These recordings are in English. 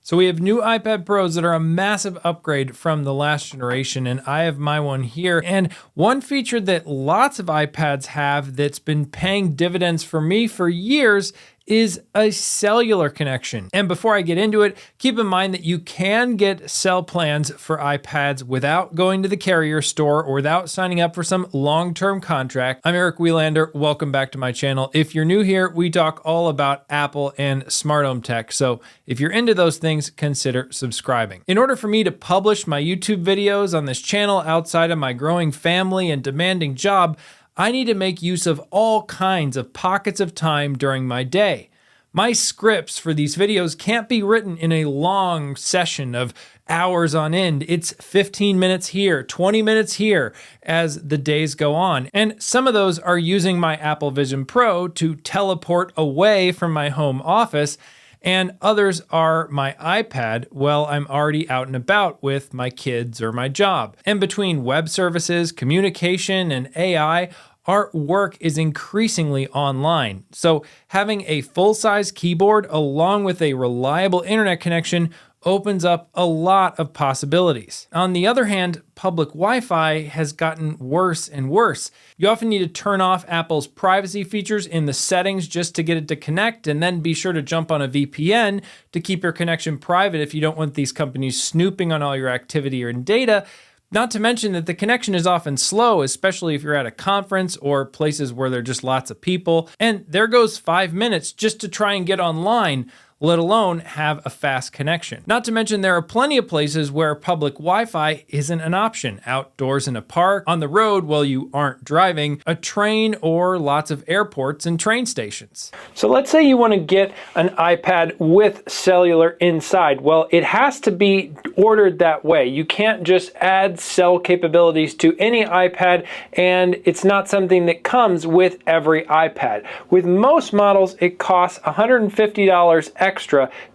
So we have new iPad Pros that are a massive upgrade from the last generation, and I have my one here. And one feature that lots of iPads have that's been paying dividends for me for years is a cellular connection. And before I get into it, keep in mind that you can get cell plans for iPads without going to the carrier store or without signing up for some long-term contract. I'm Eric Welander. Welcome back to my channel. If you're new here, we talk all about Apple and smart home tech. So if you're into those things, consider subscribing. In order for me to publish my YouTube videos on this channel outside of my growing family and demanding job, I need to make use of all kinds of pockets of time during my day. My scripts for these videos can't be written in a long session of hours on end. It's 15 minutes here, 20 minutes here as the days go on. And some of those are using my Apple Vision Pro to teleport away from my home office, and others are my iPad while I'm already out and about with my kids or my job. And between web services, communication, and AI, our work is increasingly online. So having a full-size keyboard along with a reliable internet connection opens up a lot of possibilities. On the other hand, public Wi-Fi has gotten worse and worse. You often need to turn off Apple's privacy features in the settings just to get it to connect, and then be sure to jump on a VPN to keep your connection private if you don't want these companies snooping on all your activity or data. Not to mention that the connection is often slow, especially if you're at a conference or places where there are just lots of people. And there goes 5 minutes just to try and get online, let alone have a fast connection. Not to mention there are plenty of places where public Wi-Fi isn't an option. Outdoors in a park, on the road while you aren't driving, a train, or lots of airports and train stations. So let's say you want to get an iPad with cellular inside. Well, it has to be ordered that way. You can't just add cell capabilities to any iPad, and it's not something that comes with every iPad. With most models, it costs $150 extra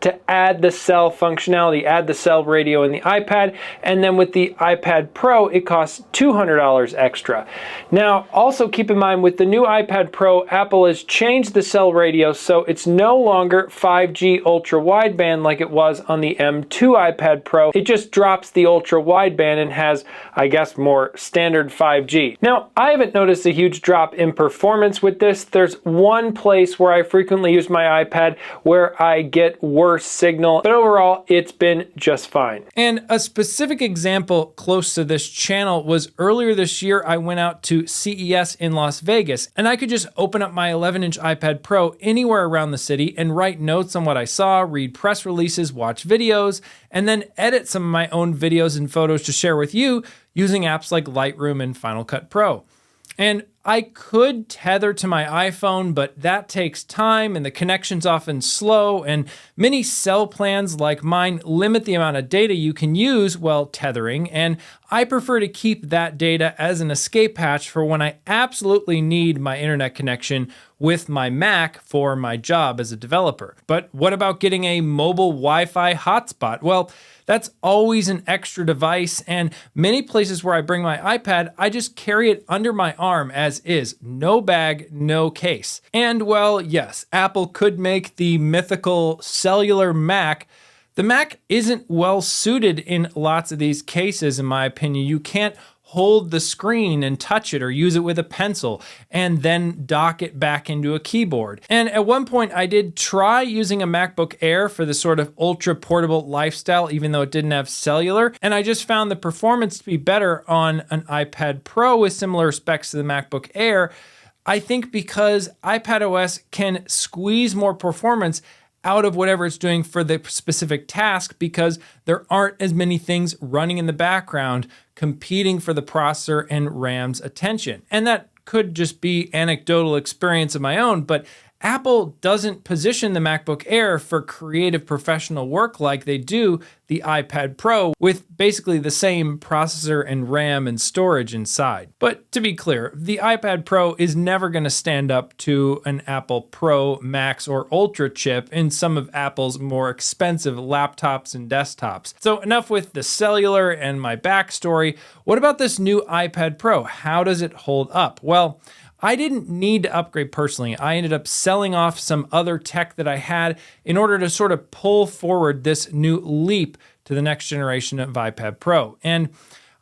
to add the cell functionality, add the cell radio in the iPad, and then with the iPad Pro, it costs $200 extra. Now, also keep in mind with the new iPad Pro, Apple has changed the cell radio, so it's no longer 5G ultra wideband like it was on the M2 iPad Pro. It just drops the ultra wideband and has, I guess, more standard 5G. Now, I haven't noticed a huge drop in performance with this. There's one place where I frequently use my iPad where I get worse signal, but overall it's been just fine. And a specific example close to this channel was earlier this year I went out to CES in Las Vegas, and I could just open up my 11-inch iPad Pro anywhere around the city and write notes on what I saw, read press releases, watch videos, and then edit some of my own videos and photos to share with you using apps like Lightroom and Final Cut Pro. And I could tether to my iPhone, but that takes time and the connection's often slow, and many cell plans like mine limit the amount of data you can use while tethering, and I prefer to keep that data as an escape hatch for when I absolutely need my internet connection with my Mac for my job as a developer. But what about getting a mobile Wi-Fi hotspot? Well, that's always an extra device, and many places where I bring my iPad, I just carry it under my arm as is. No bag, no case. And well, yes, Apple could make the mythical cellular Mac. The Mac isn't well suited in lots of these cases, in my opinion. You can't hold the screen and touch it or use it with a pencil and then dock it back into a keyboard. And at one point I did try using a MacBook Air for the sort of ultra portable lifestyle, even though it didn't have cellular. And I just found the performance to be better on an iPad Pro with similar specs to the MacBook Air. I think because iPadOS can squeeze more performance out of whatever it's doing for the specific task, because there aren't as many things running in the background competing for the processor and RAM's attention. And that could just be anecdotal experience of my own, but Apple doesn't position the MacBook Air for creative professional work like they do the iPad Pro, with basically the same processor and RAM and storage inside. But to be clear, the iPad Pro is never going to stand up to an Apple Pro, Max, or Ultra chip in some of Apple's more expensive laptops and desktops. So enough with the cellular and my backstory. What about this new iPad Pro? How does it hold up? Well, I didn't need to upgrade personally. I ended up selling off some other tech that I had in order to sort of pull forward this new leap to the next generation of iPad Pro. And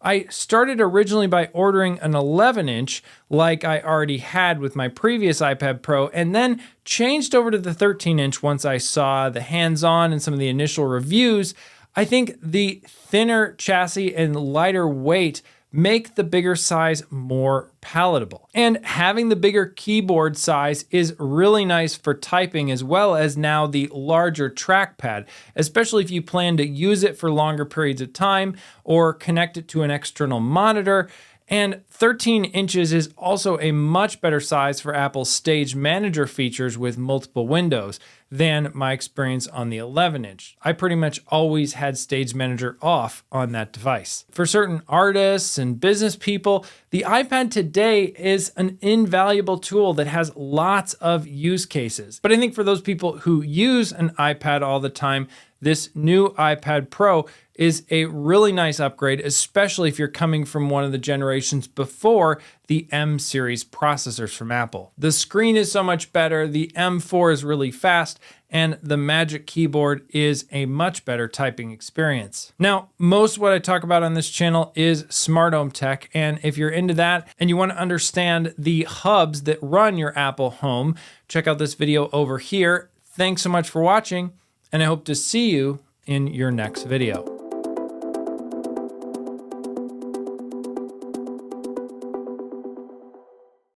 I started originally by ordering an 11-inch like I already had with my previous iPad Pro, and then changed over to the 13-inch once I saw the hands-on and some of the initial reviews. I think the thinner chassis and lighter weight make the bigger size more palatable. And having the bigger keyboard size is really nice for typing, as well as now the larger trackpad, especially if you plan to use it for longer periods of time or connect it to an external monitor. And 13 inches is also a much better size for Apple's Stage Manager features with multiple windows than my experience on the 11-inch. I pretty much always had Stage Manager off on that device. For certain artists and business people, the iPad today is an invaluable tool that has lots of use cases. But I think for those people who use an iPad all the time, this new iPad Pro is a really nice upgrade, especially if you're coming from one of the generations before the M series processors from Apple. The screen is so much better, the M4 is really fast, and the Magic Keyboard is a much better typing experience. Now, most of what I talk about on this channel is smart home tech, and if you're into that and you want to understand the hubs that run your Apple Home, check out this video over here. Thanks so much for watching, and I hope to see you in your next video.